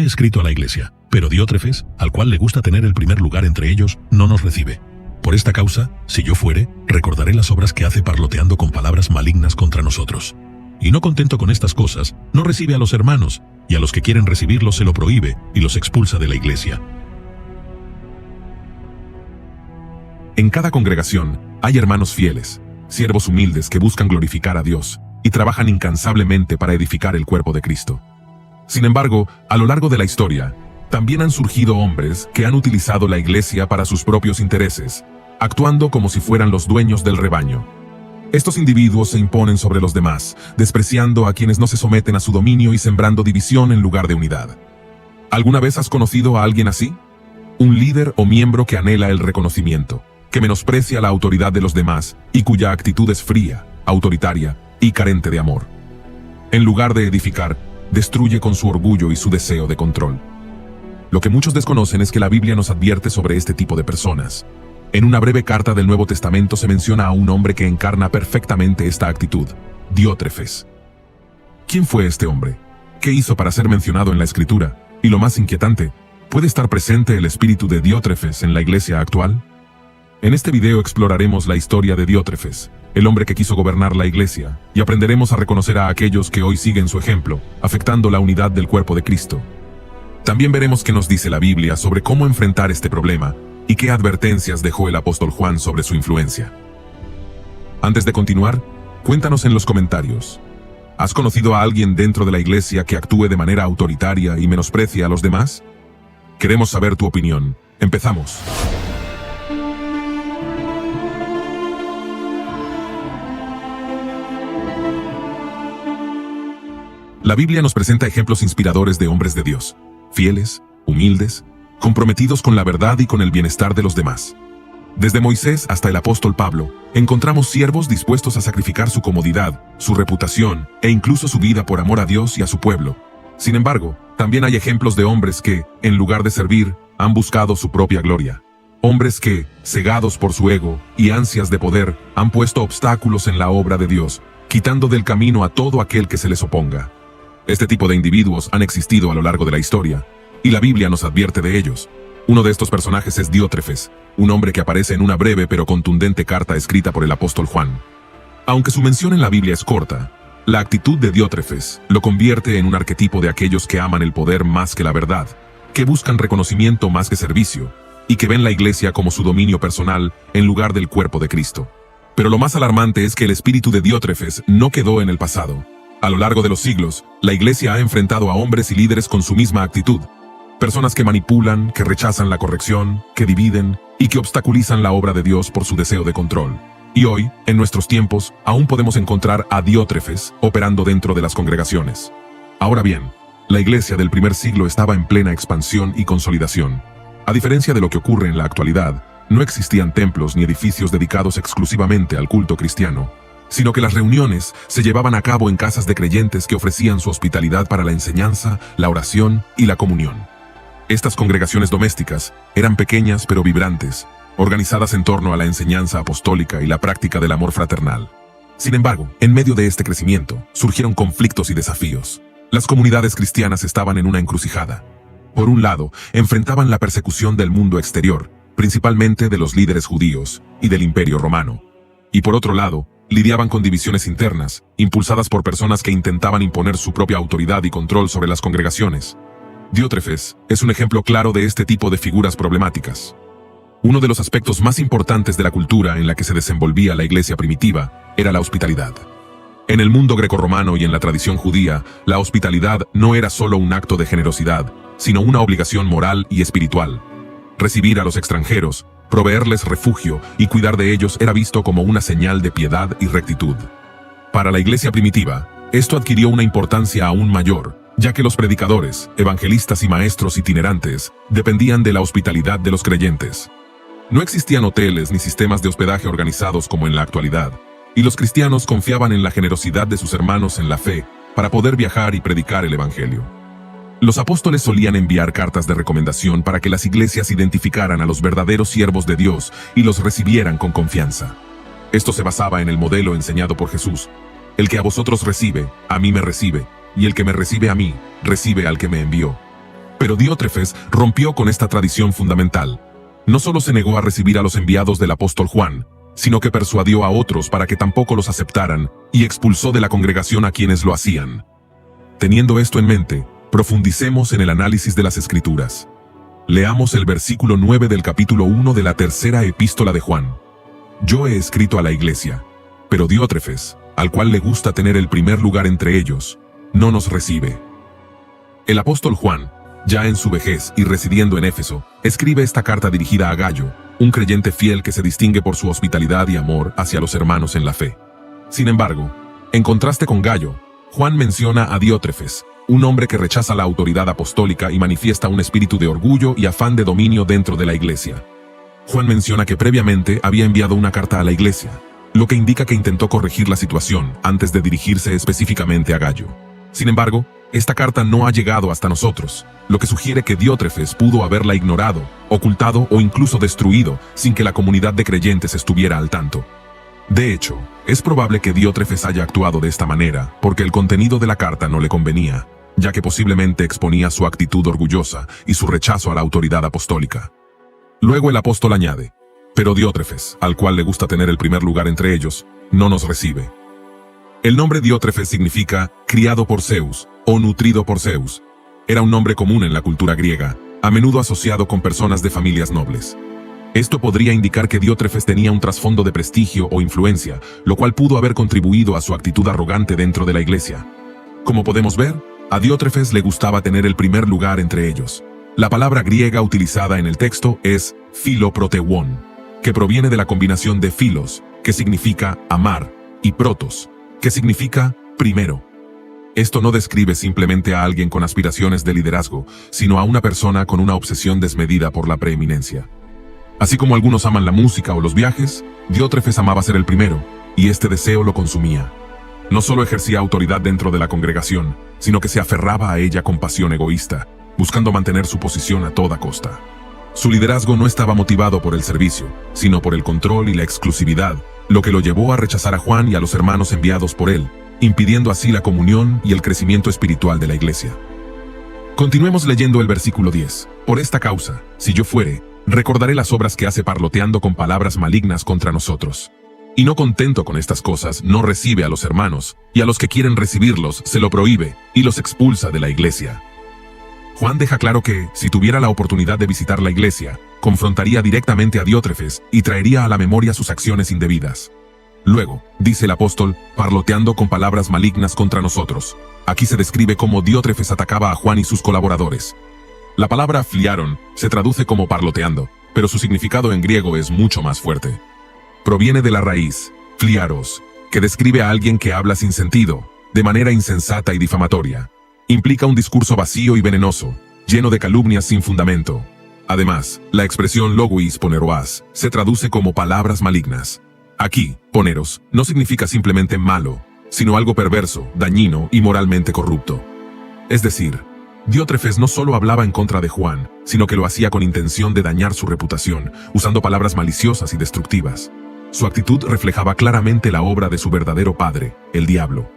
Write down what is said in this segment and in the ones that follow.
escrito a la iglesia, pero Diótrefes, al cual le gusta tener el primer lugar entre ellos, no nos recibe. Por esta causa, si yo fuere, recordaré las obras que hace parloteando con palabras malignas contra nosotros. Y no contento con estas cosas, no recibe a los hermanos, y a los que quieren recibirlos se lo prohíbe y los expulsa de la iglesia. En cada congregación hay hermanos fieles, siervos humildes que buscan glorificar a Dios y trabajan incansablemente para edificar el cuerpo de Cristo. Sin embargo, a lo largo de la historia, también han surgido hombres que han utilizado la iglesia para sus propios intereses, actuando como si fueran los dueños del rebaño. Estos individuos se imponen sobre los demás, despreciando a quienes no se someten a su dominio y sembrando división en lugar de unidad. ¿Alguna vez has conocido a alguien así? Un líder o miembro que anhela el reconocimiento, que menosprecia la autoridad de los demás y cuya actitud es fría, autoritaria y carente de amor. En lugar de edificar, destruye con su orgullo y su deseo de control. Lo que muchos desconocen es que la Biblia nos advierte sobre este tipo de personas. En una breve carta del Nuevo Testamento se menciona a un hombre que encarna perfectamente esta actitud, Diótrefes. ¿Quién fue este hombre? ¿Qué hizo para ser mencionado en la Escritura? Y lo más inquietante, ¿puede estar presente el espíritu de Diótrefes en la iglesia actual? En este video exploraremos la historia de Diótrefes, el hombre que quiso gobernar la iglesia, y aprenderemos a reconocer a aquellos que hoy siguen su ejemplo, afectando la unidad del cuerpo de Cristo. También veremos qué nos dice la Biblia sobre cómo enfrentar este problema y qué advertencias dejó el apóstol Juan sobre su influencia. Antes de continuar, cuéntanos en los comentarios. ¿Has conocido a alguien dentro de la iglesia que actúe de manera autoritaria y menosprecie a los demás? Queremos saber tu opinión. Empezamos. La Biblia nos presenta ejemplos inspiradores de hombres de Dios, fieles, humildes, comprometidos con la verdad y con el bienestar de los demás. Desde Moisés hasta el apóstol Pablo, encontramos siervos dispuestos a sacrificar su comodidad, su reputación e incluso su vida por amor a Dios y a su pueblo. Sin embargo, también hay ejemplos de hombres que, en lugar de servir, han buscado su propia gloria. Hombres que, cegados por su ego y ansias de poder, han puesto obstáculos en la obra de Dios, quitando del camino a todo aquel que se les oponga. Este tipo de individuos han existido a lo largo de la historia, y la Biblia nos advierte de ellos. Uno de estos personajes es Diótrefes, un hombre que aparece en una breve pero contundente carta escrita por el apóstol Juan. Aunque su mención en la Biblia es corta, la actitud de Diótrefes lo convierte en un arquetipo de aquellos que aman el poder más que la verdad, que buscan reconocimiento más que servicio, y que ven la iglesia como su dominio personal en lugar del cuerpo de Cristo. Pero lo más alarmante es que el espíritu de Diótrefes no quedó en el pasado. A lo largo de los siglos, la iglesia ha enfrentado a hombres y líderes con su misma actitud. Personas que manipulan, que rechazan la corrección, que dividen y que obstaculizan la obra de Dios por su deseo de control. Y hoy, en nuestros tiempos, aún podemos encontrar a Diótrefes operando dentro de las congregaciones. Ahora bien, la iglesia del primer siglo estaba en plena expansión y consolidación. A diferencia de lo que ocurre en la actualidad, no existían templos ni edificios dedicados exclusivamente al culto cristiano, sino que las reuniones se llevaban a cabo en casas de creyentes que ofrecían su hospitalidad para la enseñanza, la oración y la comunión. Estas congregaciones domésticas eran pequeñas pero vibrantes, organizadas en torno a la enseñanza apostólica y la práctica del amor fraternal. Sin embargo, en medio de este crecimiento, surgieron conflictos y desafíos. Las comunidades cristianas estaban en una encrucijada. Por un lado, enfrentaban la persecución del mundo exterior, principalmente de los líderes judíos y del Imperio Romano. Y por otro lado, lidiaban con divisiones internas, impulsadas por personas que intentaban imponer su propia autoridad y control sobre las congregaciones. Diótrefes es un ejemplo claro de este tipo de figuras problemáticas. Uno de los aspectos más importantes de la cultura en la que se desenvolvía la iglesia primitiva era la hospitalidad. En el mundo grecorromano y en la tradición judía, la hospitalidad no era solo un acto de generosidad, sino una obligación moral y espiritual. Recibir a los extranjeros, proveerles refugio y cuidar de ellos era visto como una señal de piedad y rectitud. Para la iglesia primitiva, esto adquirió una importancia aún mayor, ya que los predicadores, evangelistas y maestros itinerantes dependían de la hospitalidad de los creyentes. No existían hoteles ni sistemas de hospedaje organizados como en la actualidad, y los cristianos confiaban en la generosidad de sus hermanos en la fe para poder viajar y predicar el evangelio. Los apóstoles solían enviar cartas de recomendación para que las iglesias identificaran a los verdaderos siervos de Dios y los recibieran con confianza. Esto se basaba en el modelo enseñado por Jesús: el que a vosotros recibe, a mí me recibe, y el que me recibe a mí, recibe al que me envió. Pero Diótrefes rompió con esta tradición fundamental. No solo se negó a recibir a los enviados del apóstol Juan, sino que persuadió a otros para que tampoco los aceptaran y expulsó de la congregación a quienes lo hacían. Teniendo esto en mente, profundicemos en el análisis de las Escrituras. Leamos el versículo 9 del capítulo 1 de la tercera epístola de Juan. Yo he escrito a la iglesia, pero Diótrefes, al cual le gusta tener el primer lugar entre ellos, no nos recibe. El apóstol Juan, ya en su vejez y residiendo en Éfeso, escribe esta carta dirigida a Gayo, un creyente fiel que se distingue por su hospitalidad y amor hacia los hermanos en la fe. Sin embargo, en contraste con Gayo, Juan menciona a Diótrefes, un hombre que rechaza la autoridad apostólica y manifiesta un espíritu de orgullo y afán de dominio dentro de la iglesia. Juan menciona que previamente había enviado una carta a la iglesia, lo que indica que intentó corregir la situación antes de dirigirse específicamente a Gayo. Sin embargo, esta carta no ha llegado hasta nosotros, lo que sugiere que Diótrefes pudo haberla ignorado, ocultado o incluso destruido sin que la comunidad de creyentes estuviera al tanto. De hecho, es probable que Diótrefes haya actuado de esta manera porque el contenido de la carta no le convenía, ya que posiblemente exponía su actitud orgullosa y su rechazo a la autoridad apostólica. Luego el apóstol añade, pero Diótrefes, al cual le gusta tener el primer lugar entre ellos, no nos recibe. El nombre Diótrefes significa criado por Zeus o nutrido por Zeus. Era un nombre común en la cultura griega, a menudo asociado con personas de familias nobles. Esto podría indicar que Diótrefes tenía un trasfondo de prestigio o influencia, lo cual pudo haber contribuido a su actitud arrogante dentro de la iglesia. Como podemos ver, a Diótrefes le gustaba tener el primer lugar entre ellos. La palabra griega utilizada en el texto es philoproteuon, que proviene de la combinación de philos, que significa amar, y protos, que significa primero. Esto no describe simplemente a alguien con aspiraciones de liderazgo, sino a una persona con una obsesión desmedida por la preeminencia. Así como algunos aman la música o los viajes, Diótrefes amaba ser el primero, y este deseo lo consumía. No solo ejercía autoridad dentro de la congregación, sino que se aferraba a ella con pasión egoísta, buscando mantener su posición a toda costa. Su liderazgo no estaba motivado por el servicio, sino por el control y la exclusividad, lo que lo llevó a rechazar a Juan y a los hermanos enviados por él, impidiendo así la comunión y el crecimiento espiritual de la iglesia. Continuemos leyendo el versículo 10. Por esta causa, si yo fuere, recordaré las obras que hace parloteando con palabras malignas contra nosotros. Y no contento con estas cosas, no recibe a los hermanos, y a los que quieren recibirlos se lo prohíbe, y los expulsa de la iglesia. Juan deja claro que, si tuviera la oportunidad de visitar la iglesia, confrontaría directamente a Diótrefes y traería a la memoria sus acciones indebidas. Luego, dice el apóstol, parloteando con palabras malignas contra nosotros. Aquí se describe cómo Diótrefes atacaba a Juan y sus colaboradores. La palabra phliaron se traduce como parloteando, pero su significado en griego es mucho más fuerte. Proviene de la raíz, phliaros, que describe a alguien que habla sin sentido, de manera insensata y difamatoria. Implica un discurso vacío y venenoso, lleno de calumnias sin fundamento. Además, la expresión loguis poneroas se traduce como palabras malignas. Aquí, poneros, no significa simplemente malo, sino algo perverso, dañino y moralmente corrupto. Es decir, Diótrefes no solo hablaba en contra de Juan, sino que lo hacía con intención de dañar su reputación, usando palabras maliciosas y destructivas. Su actitud reflejaba claramente la obra de su verdadero padre, el diablo.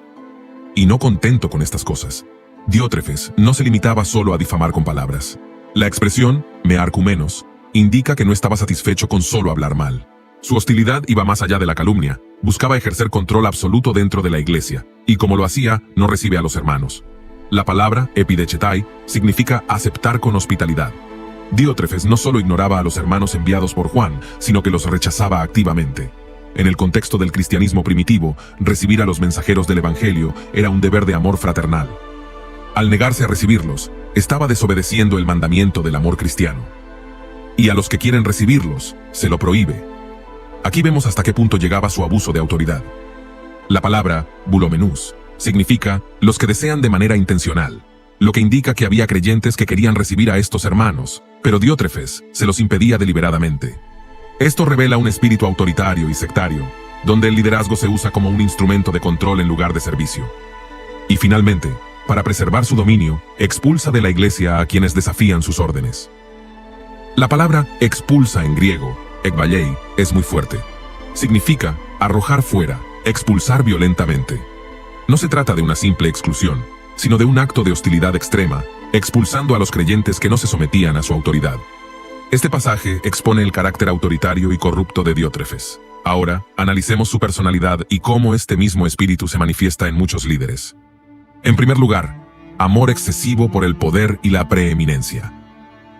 Y no contento con estas cosas, Diótrefes no se limitaba solo a difamar con palabras. La expresión, me arcumenos, indica que no estaba satisfecho con solo hablar mal. Su hostilidad iba más allá de la calumnia, buscaba ejercer control absoluto dentro de la iglesia, y como lo hacía, no recibe a los hermanos. La palabra, epidechetai, significa aceptar con hospitalidad. Diótrefes no solo ignoraba a los hermanos enviados por Juan, sino que los rechazaba activamente. En el contexto del cristianismo primitivo, recibir a los mensajeros del evangelio era un deber de amor fraternal. Al negarse a recibirlos, estaba desobedeciendo el mandamiento del amor cristiano. Y a los que quieren recibirlos, se lo prohíbe. Aquí vemos hasta qué punto llegaba su abuso de autoridad. La palabra, bulomenús, significa los que desean de manera intencional, lo que indica que había creyentes que querían recibir a estos hermanos, pero Diótrefes se los impedía deliberadamente. Esto revela un espíritu autoritario y sectario, donde el liderazgo se usa como un instrumento de control en lugar de servicio. Y finalmente, para preservar su dominio, expulsa de la iglesia a quienes desafían sus órdenes. La palabra expulsa en griego, ekbalei, es muy fuerte. Significa arrojar fuera, expulsar violentamente. No se trata de una simple exclusión, sino de un acto de hostilidad extrema, expulsando a los creyentes que no se sometían a su autoridad. Este pasaje expone el carácter autoritario y corrupto de Diótrefes. Ahora, analicemos su personalidad y cómo este mismo espíritu se manifiesta en muchos líderes. En primer lugar, amor excesivo por el poder y la preeminencia.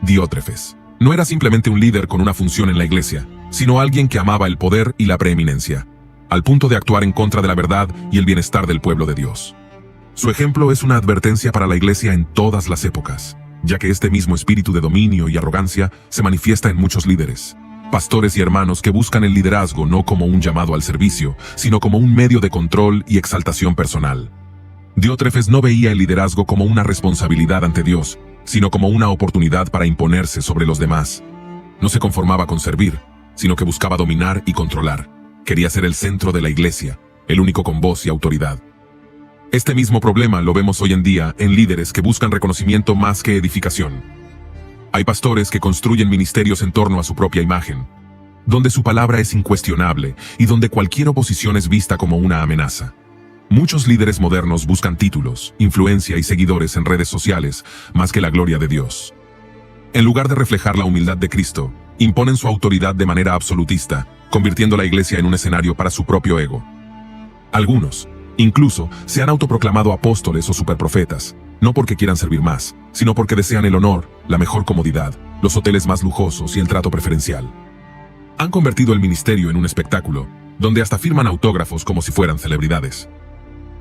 Diótrefes no era simplemente un líder con una función en la iglesia, sino alguien que amaba el poder y la preeminencia, al punto de actuar en contra de la verdad y el bienestar del pueblo de Dios. Su ejemplo es una advertencia para la iglesia en todas las épocas, ya que este mismo espíritu de dominio y arrogancia se manifiesta en muchos líderes, pastores y hermanos que buscan el liderazgo no como un llamado al servicio, sino como un medio de control y exaltación personal. Diótrefes no veía el liderazgo como una responsabilidad ante Dios, sino como una oportunidad para imponerse sobre los demás. No se conformaba con servir, sino que buscaba dominar y controlar. Quería ser el centro de la iglesia, el único con voz y autoridad. Este mismo problema lo vemos hoy en día en líderes que buscan reconocimiento más que edificación. Hay pastores que construyen ministerios en torno a su propia imagen, donde su palabra es incuestionable y donde cualquier oposición es vista como una amenaza. Muchos líderes modernos buscan títulos, influencia y seguidores en redes sociales más que la gloria de Dios. En lugar de reflejar la humildad de Cristo, imponen su autoridad de manera absolutista, convirtiendo la iglesia en un escenario para su propio ego. Algunos, incluso, se han autoproclamado apóstoles o superprofetas, no porque quieran servir más, sino porque desean el honor, la mejor comodidad, los hoteles más lujosos y el trato preferencial. Han convertido el ministerio en un espectáculo, donde hasta firman autógrafos como si fueran celebridades.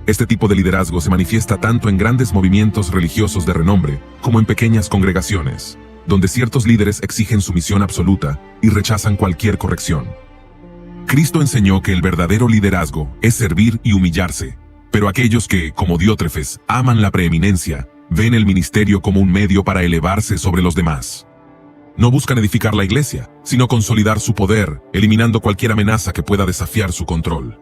Este tipo de liderazgo se manifiesta tanto en grandes movimientos religiosos de renombre como en pequeñas congregaciones, donde ciertos líderes exigen sumisión absoluta y rechazan cualquier corrección. Cristo enseñó que el verdadero liderazgo es servir y humillarse, pero aquellos que, como Diótrefes, aman la preeminencia, ven el ministerio como un medio para elevarse sobre los demás. No buscan edificar la iglesia, sino consolidar su poder, eliminando cualquier amenaza que pueda desafiar su control.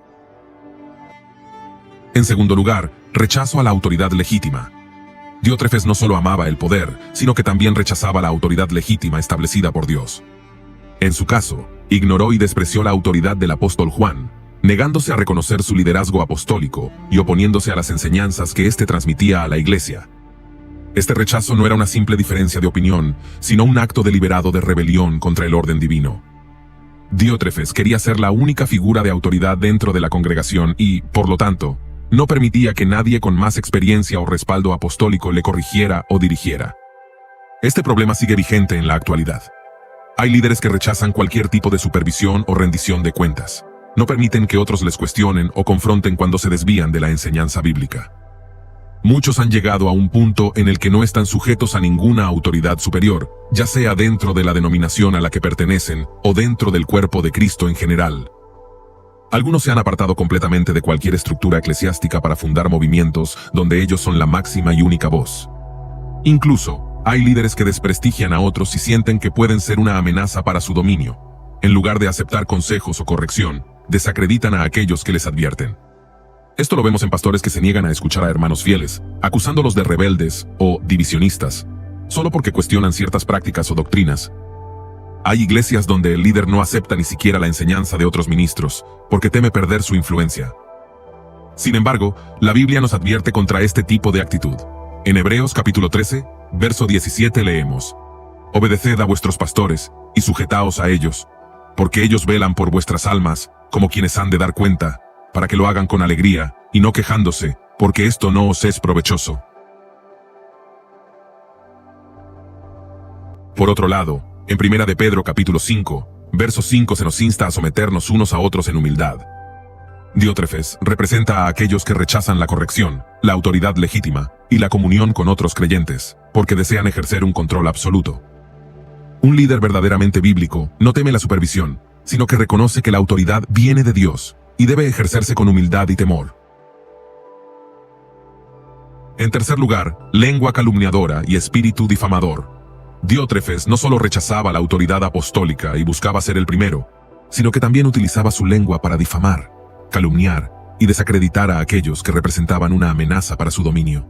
En segundo lugar, rechazo a la autoridad legítima. Diótrefes no solo amaba el poder, sino que también rechazaba la autoridad legítima establecida por Dios. En su caso, ignoró y despreció la autoridad del apóstol Juan, negándose a reconocer su liderazgo apostólico y oponiéndose a las enseñanzas que éste transmitía a la iglesia. Este rechazo no era una simple diferencia de opinión, sino un acto deliberado de rebelión contra el orden divino. Diótrefes quería ser la única figura de autoridad dentro de la congregación y, por lo tanto, no permitía que nadie con más experiencia o respaldo apostólico le corrigiera o dirigiera. Este problema sigue vigente en la actualidad. Hay líderes que rechazan cualquier tipo de supervisión o rendición de cuentas. No permiten que otros les cuestionen o confronten cuando se desvían de la enseñanza bíblica. Muchos han llegado a un punto en el que no están sujetos a ninguna autoridad superior, ya sea dentro de la denominación a la que pertenecen o dentro del cuerpo de Cristo en general. Algunos se han apartado completamente de cualquier estructura eclesiástica para fundar movimientos donde ellos son la máxima y única voz. Incluso, hay líderes que desprestigian a otros y sienten que pueden ser una amenaza para su dominio. En lugar de aceptar consejos o corrección, desacreditan a aquellos que les advierten. Esto lo vemos en pastores que se niegan a escuchar a hermanos fieles, acusándolos de rebeldes o divisionistas, solo porque cuestionan ciertas prácticas o doctrinas. Hay iglesias donde el líder no acepta ni siquiera la enseñanza de otros ministros, porque teme perder su influencia. Sin embargo, la Biblia nos advierte contra este tipo de actitud. En Hebreos capítulo 13, verso 17 leemos: «Obedeced a vuestros pastores, y sujetaos a ellos, porque ellos velan por vuestras almas, como quienes han de dar cuenta, para que lo hagan con alegría, y no quejándose, porque esto no os es provechoso». Por otro lado, en 1 de Pedro capítulo 5, verso 5 se nos insta a someternos unos a otros en humildad. Diótrefes representa a aquellos que rechazan la corrección, la autoridad legítima y la comunión con otros creyentes, porque desean ejercer un control absoluto. Un líder verdaderamente bíblico no teme la supervisión, sino que reconoce que la autoridad viene de Dios y debe ejercerse con humildad y temor. En tercer lugar, lengua calumniadora y espíritu difamador. Diótrefes no solo rechazaba la autoridad apostólica y buscaba ser el primero, sino que también utilizaba su lengua para difamar, calumniar y desacreditar a aquellos que representaban una amenaza para su dominio.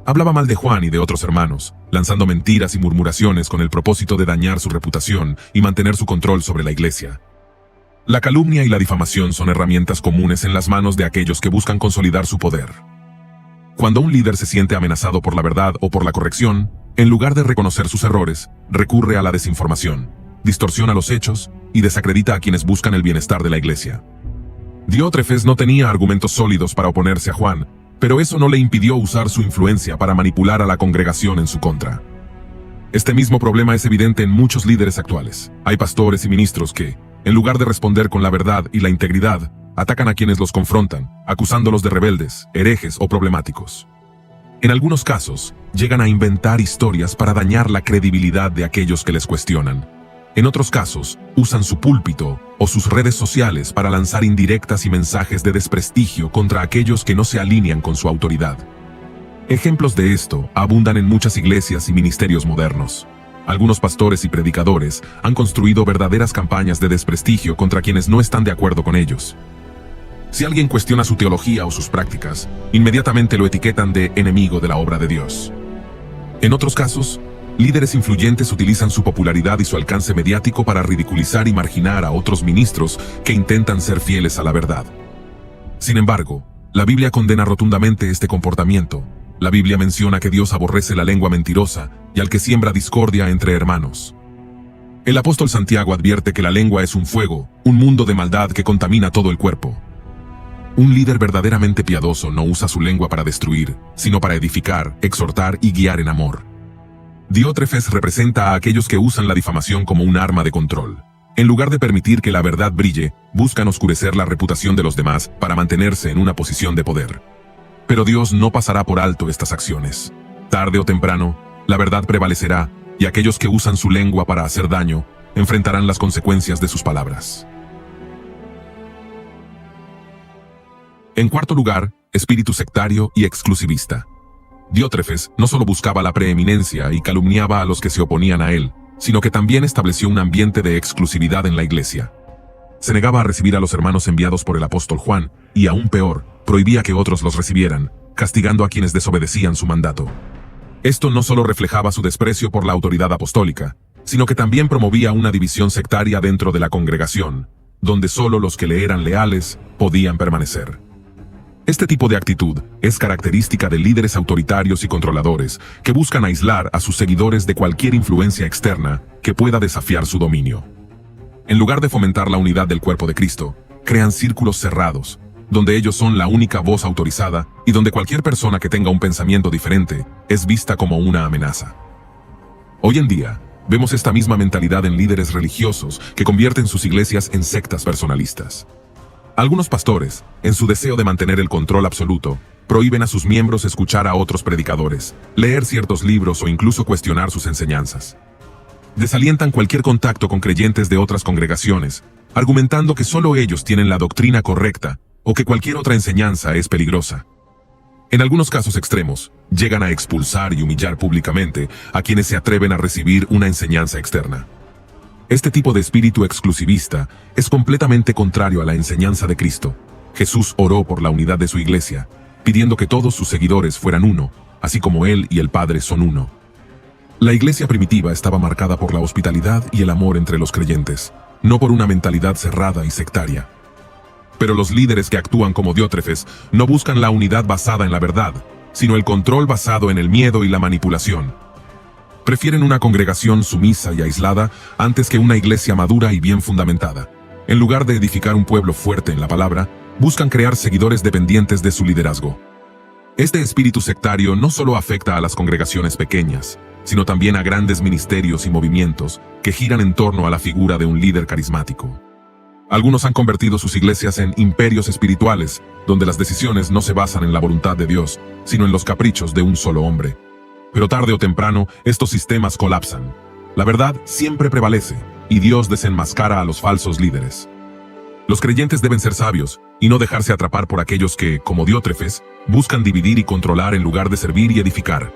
Hablaba mal de Juan y de otros hermanos, lanzando mentiras y murmuraciones con el propósito de dañar su reputación y mantener su control sobre la iglesia. La calumnia y la difamación son herramientas comunes en las manos de aquellos que buscan consolidar su poder. Cuando un líder se siente amenazado por la verdad o por la corrección, en lugar de reconocer sus errores, recurre a la desinformación, distorsiona los hechos y desacredita a quienes buscan el bienestar de la iglesia. Diótrefes no tenía argumentos sólidos para oponerse a Juan, pero eso no le impidió usar su influencia para manipular a la congregación en su contra. Este mismo problema es evidente en muchos líderes actuales. Hay pastores y ministros que, en lugar de responder con la verdad y la integridad, atacan a quienes los confrontan, acusándolos de rebeldes, herejes o problemáticos. En algunos casos, llegan a inventar historias para dañar la credibilidad de aquellos que les cuestionan. En otros casos, usan su púlpito o sus redes sociales para lanzar indirectas y mensajes de desprestigio contra aquellos que no se alinean con su autoridad. Ejemplos de esto abundan en muchas iglesias y ministerios modernos. Algunos pastores y predicadores han construido verdaderas campañas de desprestigio contra quienes no están de acuerdo con ellos. Si alguien cuestiona su teología o sus prácticas, inmediatamente lo etiquetan de enemigo de la obra de Dios. En otros casos, líderes influyentes utilizan su popularidad y su alcance mediático para ridiculizar y marginar a otros ministros que intentan ser fieles a la verdad. Sin embargo, la Biblia condena rotundamente este comportamiento. La Biblia menciona que Dios aborrece la lengua mentirosa y al que siembra discordia entre hermanos. El apóstol Santiago advierte que la lengua es un fuego, un mundo de maldad que contamina todo el cuerpo. Un líder verdaderamente piadoso no usa su lengua para destruir, sino para edificar, exhortar y guiar en amor. Diótrefes representa a aquellos que usan la difamación como un arma de control. En lugar de permitir que la verdad brille, buscan oscurecer la reputación de los demás para mantenerse en una posición de poder. Pero Dios no pasará por alto estas acciones. Tarde o temprano, la verdad prevalecerá, y aquellos que usan su lengua para hacer daño, enfrentarán las consecuencias de sus palabras. En cuarto lugar, espíritu sectario y exclusivista. Diótrefes no solo buscaba la preeminencia y calumniaba a los que se oponían a él, sino que también estableció un ambiente de exclusividad en la iglesia. Se negaba a recibir a los hermanos enviados por el apóstol Juan, y aún peor, prohibía que otros los recibieran, castigando a quienes desobedecían su mandato. Esto no solo reflejaba su desprecio por la autoridad apostólica, sino que también promovía una división sectaria dentro de la congregación, donde solo los que le eran leales podían permanecer. Este tipo de actitud es característica de líderes autoritarios y controladores que buscan aislar a sus seguidores de cualquier influencia externa que pueda desafiar su dominio. En lugar de fomentar la unidad del cuerpo de Cristo, crean círculos cerrados, donde ellos son la única voz autorizada y donde cualquier persona que tenga un pensamiento diferente es vista como una amenaza. Hoy en día, vemos esta misma mentalidad en líderes religiosos que convierten sus iglesias en sectas personalistas. Algunos pastores, en su deseo de mantener el control absoluto, prohíben a sus miembros escuchar a otros predicadores, leer ciertos libros o incluso cuestionar sus enseñanzas. Desalientan cualquier contacto con creyentes de otras congregaciones, argumentando que solo ellos tienen la doctrina correcta o que cualquier otra enseñanza es peligrosa. En algunos casos extremos, llegan a expulsar y humillar públicamente a quienes se atreven a recibir una enseñanza externa. Este tipo de espíritu exclusivista es completamente contrario a la enseñanza de Cristo. Jesús oró por la unidad de su iglesia, pidiendo que todos sus seguidores fueran uno, así como Él y el Padre son uno. La iglesia primitiva estaba marcada por la hospitalidad y el amor entre los creyentes, no por una mentalidad cerrada y sectaria. Pero los líderes que actúan como Diótrefes no buscan la unidad basada en la verdad, sino el control basado en el miedo y la manipulación. Prefieren una congregación sumisa y aislada antes que una iglesia madura y bien fundamentada. En lugar de edificar un pueblo fuerte en la palabra, buscan crear seguidores dependientes de su liderazgo. Este espíritu sectario no solo afecta a las congregaciones pequeñas, sino también a grandes ministerios y movimientos que giran en torno a la figura de un líder carismático. Algunos han convertido sus iglesias en imperios espirituales, donde las decisiones no se basan en la voluntad de Dios, sino en los caprichos de un solo hombre. Pero tarde o temprano, estos sistemas colapsan. La verdad siempre prevalece, y Dios desenmascara a los falsos líderes. Los creyentes deben ser sabios, y no dejarse atrapar por aquellos que, como Diótrefes, buscan dividir y controlar en lugar de servir y edificar.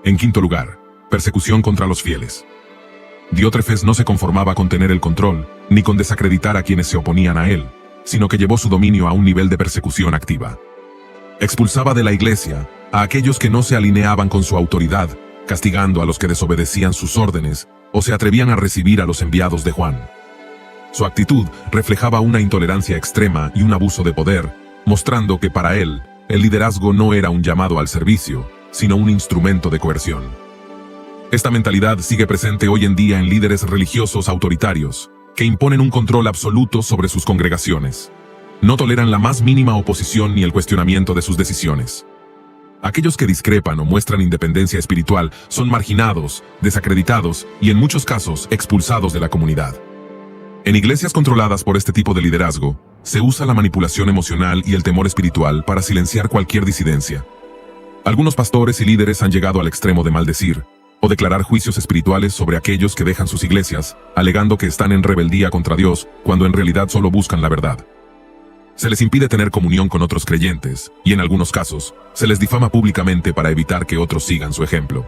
En quinto lugar, persecución contra los fieles. Diótrefes no se conformaba con tener el control, ni con desacreditar a quienes se oponían a él, sino que llevó su dominio a un nivel de persecución activa. Expulsaba de la iglesia a aquellos que no se alineaban con su autoridad, castigando a los que desobedecían sus órdenes o se atrevían a recibir a los enviados de Juan. Su actitud reflejaba una intolerancia extrema y un abuso de poder, mostrando que para él, el liderazgo no era un llamado al servicio, sino un instrumento de coerción. Esta mentalidad sigue presente hoy en día en líderes religiosos autoritarios, que imponen un control absoluto sobre sus congregaciones. No toleran la más mínima oposición ni el cuestionamiento de sus decisiones. Aquellos que discrepan o muestran independencia espiritual son marginados, desacreditados y en muchos casos expulsados de la comunidad. En iglesias controladas por este tipo de liderazgo, se usa la manipulación emocional y el temor espiritual para silenciar cualquier disidencia. Algunos pastores y líderes han llegado al extremo de maldecir o declarar juicios espirituales sobre aquellos que dejan sus iglesias, alegando que están en rebeldía contra Dios, cuando en realidad solo buscan la verdad. Se les impide tener comunión con otros creyentes, y en algunos casos, se les difama públicamente para evitar que otros sigan su ejemplo.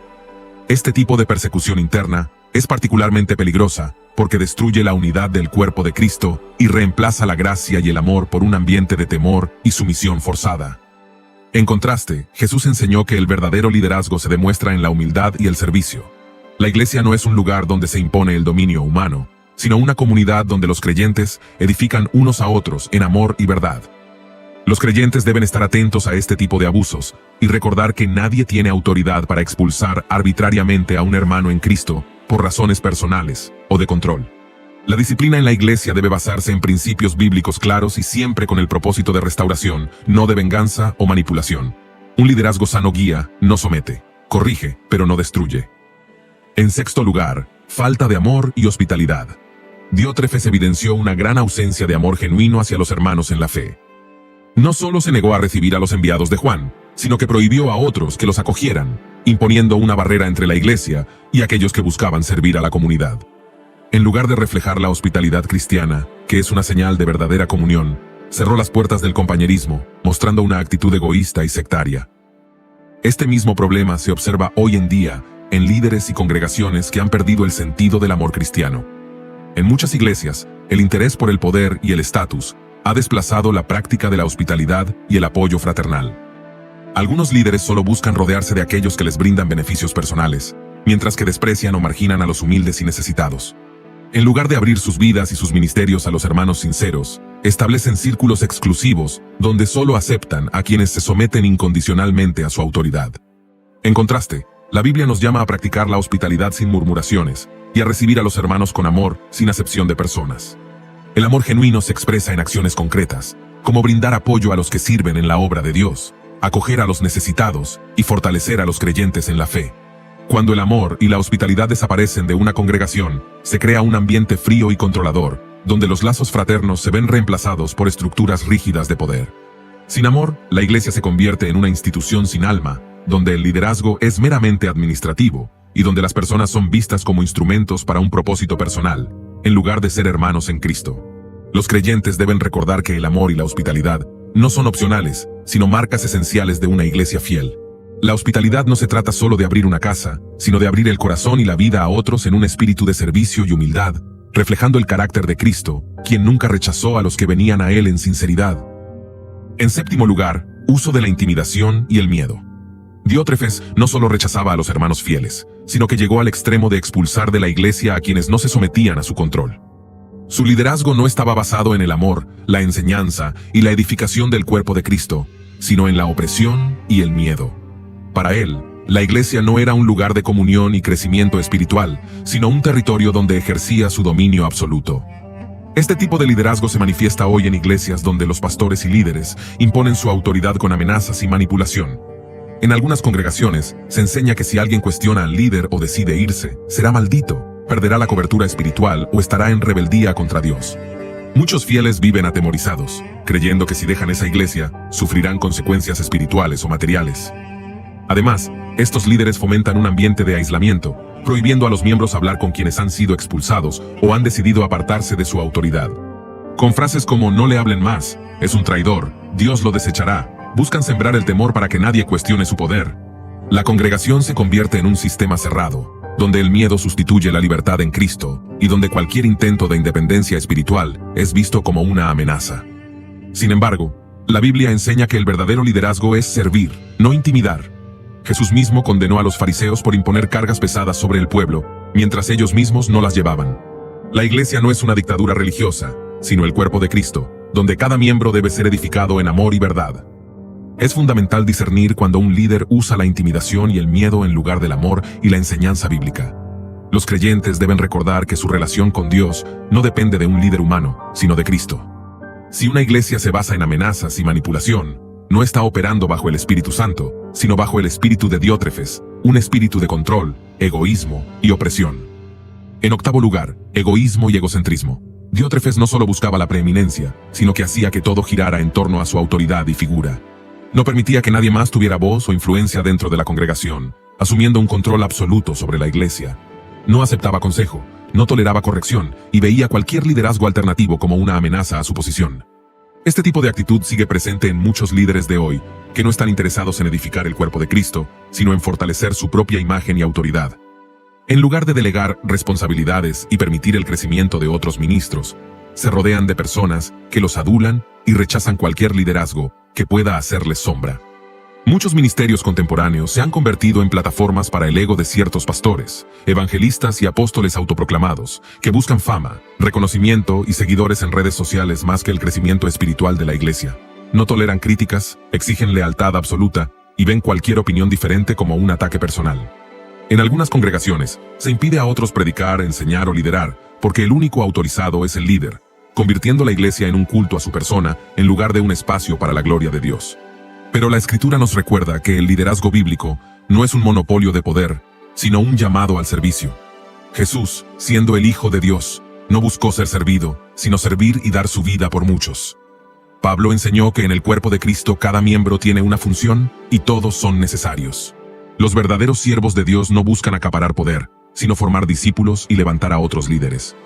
Este tipo de persecución interna es particularmente peligrosa porque destruye la unidad del cuerpo de Cristo y reemplaza la gracia y el amor por un ambiente de temor y sumisión forzada. En contraste, Jesús enseñó que el verdadero liderazgo se demuestra en la humildad y el servicio. La iglesia no es un lugar donde se impone el dominio humano, sino una comunidad donde los creyentes edifican unos a otros en amor y verdad. Los creyentes deben estar atentos a este tipo de abusos y recordar que nadie tiene autoridad para expulsar arbitrariamente a un hermano en Cristo por razones personales o de control. La disciplina en la iglesia debe basarse en principios bíblicos claros y siempre con el propósito de restauración, no de venganza o manipulación. Un liderazgo sano guía, no somete, corrige, pero no destruye. En sexto lugar, falta de amor y hospitalidad. Diótrefes evidenció una gran ausencia de amor genuino hacia los hermanos en la fe. No solo se negó a recibir a los enviados de Juan, sino que prohibió a otros que los acogieran, imponiendo una barrera entre la iglesia y aquellos que buscaban servir a la comunidad. En lugar de reflejar la hospitalidad cristiana, que es una señal de verdadera comunión, cerró las puertas del compañerismo, mostrando una actitud egoísta y sectaria. Este mismo problema se observa hoy en día en líderes y congregaciones que han perdido el sentido del amor cristiano. En muchas iglesias, el interés por el poder y el estatus ha desplazado la práctica de la hospitalidad y el apoyo fraternal. Algunos líderes solo buscan rodearse de aquellos que les brindan beneficios personales, mientras que desprecian o marginan a los humildes y necesitados. En lugar de abrir sus vidas y sus ministerios a los hermanos sinceros, establecen círculos exclusivos donde solo aceptan a quienes se someten incondicionalmente a su autoridad. En contraste, la Biblia nos llama a practicar la hospitalidad sin murmuraciones y a recibir a los hermanos con amor, sin acepción de personas. El amor genuino se expresa en acciones concretas, como brindar apoyo a los que sirven en la obra de Dios, acoger a los necesitados y fortalecer a los creyentes en la fe. Cuando el amor y la hospitalidad desaparecen de una congregación, se crea un ambiente frío y controlador, donde los lazos fraternos se ven reemplazados por estructuras rígidas de poder. Sin amor, la iglesia se convierte en una institución sin alma, donde el liderazgo es meramente administrativo, y donde las personas son vistas como instrumentos para un propósito personal, en lugar de ser hermanos en Cristo. Los creyentes deben recordar que el amor y la hospitalidad no son opcionales, sino marcas esenciales de una iglesia fiel. La hospitalidad no se trata solo de abrir una casa, sino de abrir el corazón y la vida a otros en un espíritu de servicio y humildad, reflejando el carácter de Cristo, quien nunca rechazó a los que venían a Él en sinceridad. En séptimo lugar, uso de la intimidación y el miedo. Diótrefes no solo rechazaba a los hermanos fieles, sino que llegó al extremo de expulsar de la iglesia a quienes no se sometían a su control. Su liderazgo no estaba basado en el amor, la enseñanza y la edificación del cuerpo de Cristo, sino en la opresión y el miedo. Para él, la iglesia no era un lugar de comunión y crecimiento espiritual, sino un territorio donde ejercía su dominio absoluto. Este tipo de liderazgo se manifiesta hoy en iglesias donde los pastores y líderes imponen su autoridad con amenazas y manipulación. En algunas congregaciones, se enseña que si alguien cuestiona al líder o decide irse, será maldito, perderá la cobertura espiritual o estará en rebeldía contra Dios. Muchos fieles viven atemorizados, creyendo que si dejan esa iglesia, sufrirán consecuencias espirituales o materiales. Además, estos líderes fomentan un ambiente de aislamiento, prohibiendo a los miembros hablar con quienes han sido expulsados o han decidido apartarse de su autoridad. Con frases como "no le hablen más", "es un traidor", "Dios lo desechará", buscan sembrar el temor para que nadie cuestione su poder. La congregación se convierte en un sistema cerrado, donde el miedo sustituye la libertad en Cristo y donde cualquier intento de independencia espiritual es visto como una amenaza. Sin embargo, la Biblia enseña que el verdadero liderazgo es servir, no intimidar. Jesús mismo condenó a los fariseos por imponer cargas pesadas sobre el pueblo, mientras ellos mismos no las llevaban. La iglesia no es una dictadura religiosa, sino el cuerpo de Cristo, donde cada miembro debe ser edificado en amor y verdad. Es fundamental discernir cuando un líder usa la intimidación y el miedo en lugar del amor y la enseñanza bíblica. Los creyentes deben recordar que su relación con Dios no depende de un líder humano, sino de Cristo. Si una iglesia se basa en amenazas y manipulación, no está operando bajo el Espíritu Santo, sino bajo el espíritu de Diótrefes, un espíritu de control, egoísmo y opresión. En octavo lugar, egoísmo y egocentrismo. Diótrefes no solo buscaba la preeminencia, sino que hacía que todo girara en torno a su autoridad y figura. No permitía que nadie más tuviera voz o influencia dentro de la congregación, asumiendo un control absoluto sobre la iglesia. No aceptaba consejo, no toleraba corrección y veía cualquier liderazgo alternativo como una amenaza a su posición. Este tipo de actitud sigue presente en muchos líderes de hoy, que no están interesados en edificar el cuerpo de Cristo, sino en fortalecer su propia imagen y autoridad. En lugar de delegar responsabilidades y permitir el crecimiento de otros ministros, se rodean de personas que los adulan y rechazan cualquier liderazgo que pueda hacerles sombra. Muchos ministerios contemporáneos se han convertido en plataformas para el ego de ciertos pastores, evangelistas y apóstoles autoproclamados, que buscan fama, reconocimiento y seguidores en redes sociales más que el crecimiento espiritual de la iglesia. No toleran críticas, exigen lealtad absoluta y ven cualquier opinión diferente como un ataque personal. En algunas congregaciones, se impide a otros predicar, enseñar o liderar, porque el único autorizado es el líder, convirtiendo la iglesia en un culto a su persona en lugar de un espacio para la gloria de Dios. Pero la Escritura nos recuerda que el liderazgo bíblico no es un monopolio de poder, sino un llamado al servicio. Jesús, siendo el Hijo de Dios, no buscó ser servido, sino servir y dar su vida por muchos. Pablo enseñó que en el cuerpo de Cristo cada miembro tiene una función y todos son necesarios. Los verdaderos siervos de Dios no buscan acaparar poder, sino formar discípulos y levantar a otros líderes.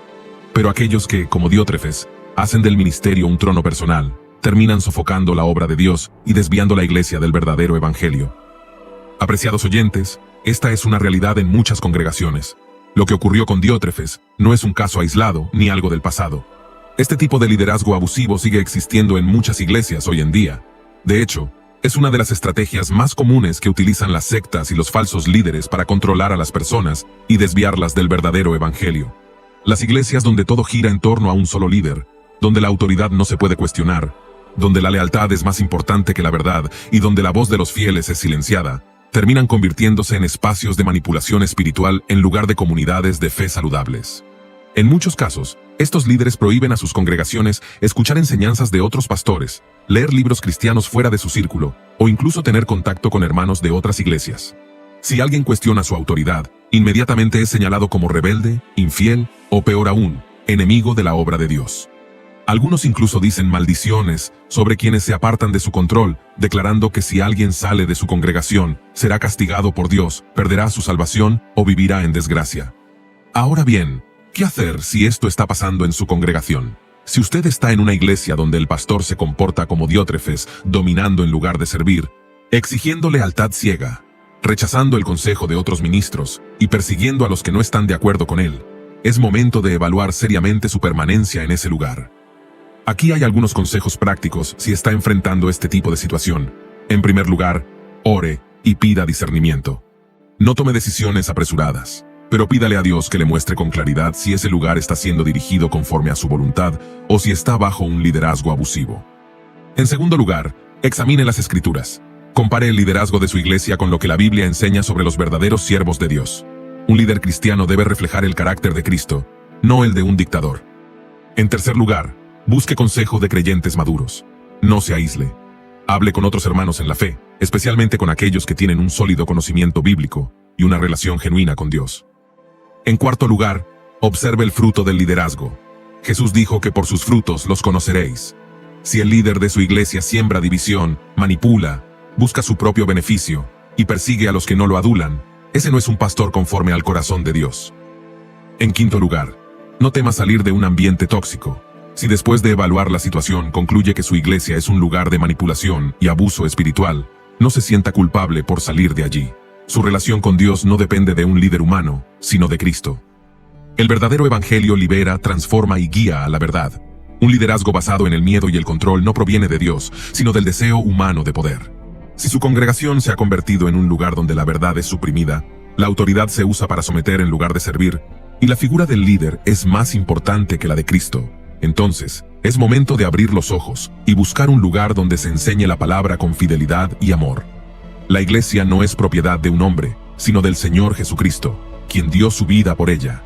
Pero aquellos que, como Diótrefes, hacen del ministerio un trono personal, terminan sofocando la obra de Dios y desviando la iglesia del verdadero evangelio. Apreciados oyentes, esta es una realidad en muchas congregaciones. Lo que ocurrió con Diótrefes no es un caso aislado ni algo del pasado. Este tipo de liderazgo abusivo sigue existiendo en muchas iglesias hoy en día. De hecho, es una de las estrategias más comunes que utilizan las sectas y los falsos líderes para controlar a las personas y desviarlas del verdadero evangelio. Las iglesias donde todo gira en torno a un solo líder, donde la autoridad no se puede cuestionar, donde la lealtad es más importante que la verdad y donde la voz de los fieles es silenciada, terminan convirtiéndose en espacios de manipulación espiritual en lugar de comunidades de fe saludables. En muchos casos, estos líderes prohíben a sus congregaciones escuchar enseñanzas de otros pastores, leer libros cristianos fuera de su círculo, o incluso tener contacto con hermanos de otras iglesias. Si alguien cuestiona su autoridad, inmediatamente es señalado como rebelde, infiel o peor aún, enemigo de la obra de Dios. Algunos incluso dicen maldiciones sobre quienes se apartan de su control, declarando que si alguien sale de su congregación, será castigado por Dios, perderá su salvación o vivirá en desgracia. Ahora bien, ¿qué hacer si esto está pasando en su congregación? Si usted está en una iglesia donde el pastor se comporta como Diótrefes, dominando en lugar de servir, exigiendo lealtad ciega, rechazando el consejo de otros ministros y persiguiendo a los que no están de acuerdo con él, es momento de evaluar seriamente su permanencia en ese lugar. Aquí hay algunos consejos prácticos si está enfrentando este tipo de situación. En primer lugar, ore y pida discernimiento. No tome decisiones apresuradas, pero pídale a Dios que le muestre con claridad si ese lugar está siendo dirigido conforme a su voluntad o si está bajo un liderazgo abusivo. En segundo lugar, examine las Escrituras. Compare el liderazgo de su iglesia con lo que la Biblia enseña sobre los verdaderos siervos de Dios. Un líder cristiano debe reflejar el carácter de Cristo, no el de un dictador. En tercer lugar, busque consejo de creyentes maduros. No se aísle. Hable con otros hermanos en la fe, especialmente con aquellos que tienen un sólido conocimiento bíblico y una relación genuina con Dios. En cuarto lugar, observe el fruto del liderazgo. Jesús dijo que por sus frutos los conoceréis. Si el líder de su iglesia siembra división, manipula, busca su propio beneficio y persigue a los que no lo adulan, ese no es un pastor conforme al corazón de Dios. En quinto lugar, no tema salir de un ambiente tóxico. Si después de evaluar la situación concluye que su iglesia es un lugar de manipulación y abuso espiritual, no se sienta culpable por salir de allí. Su relación con Dios no depende de un líder humano, sino de Cristo. El verdadero evangelio libera, transforma y guía a la verdad. Un liderazgo basado en el miedo y el control no proviene de Dios, sino del deseo humano de poder. Si su congregación se ha convertido en un lugar donde la verdad es suprimida, la autoridad se usa para someter en lugar de servir, y la figura del líder es más importante que la de Cristo, Entonces, es momento de abrir los ojos y buscar un lugar donde se enseñe la palabra con fidelidad y amor. La iglesia no es propiedad de un hombre, sino del Señor Jesucristo, quien dio su vida por ella.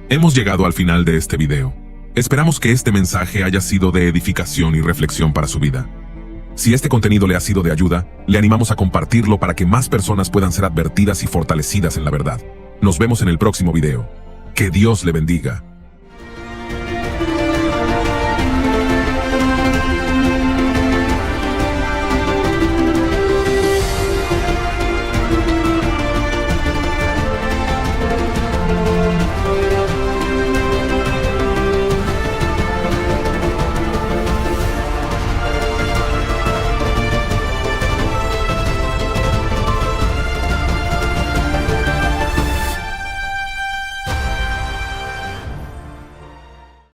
Hemos llegado al final de este video. Esperamos que este mensaje haya sido de edificación y reflexión para su vida. Si este contenido le ha sido de ayuda, le animamos a compartirlo para que más personas puedan ser advertidas y fortalecidas en la verdad. Nos vemos en el próximo video. Que Dios le bendiga.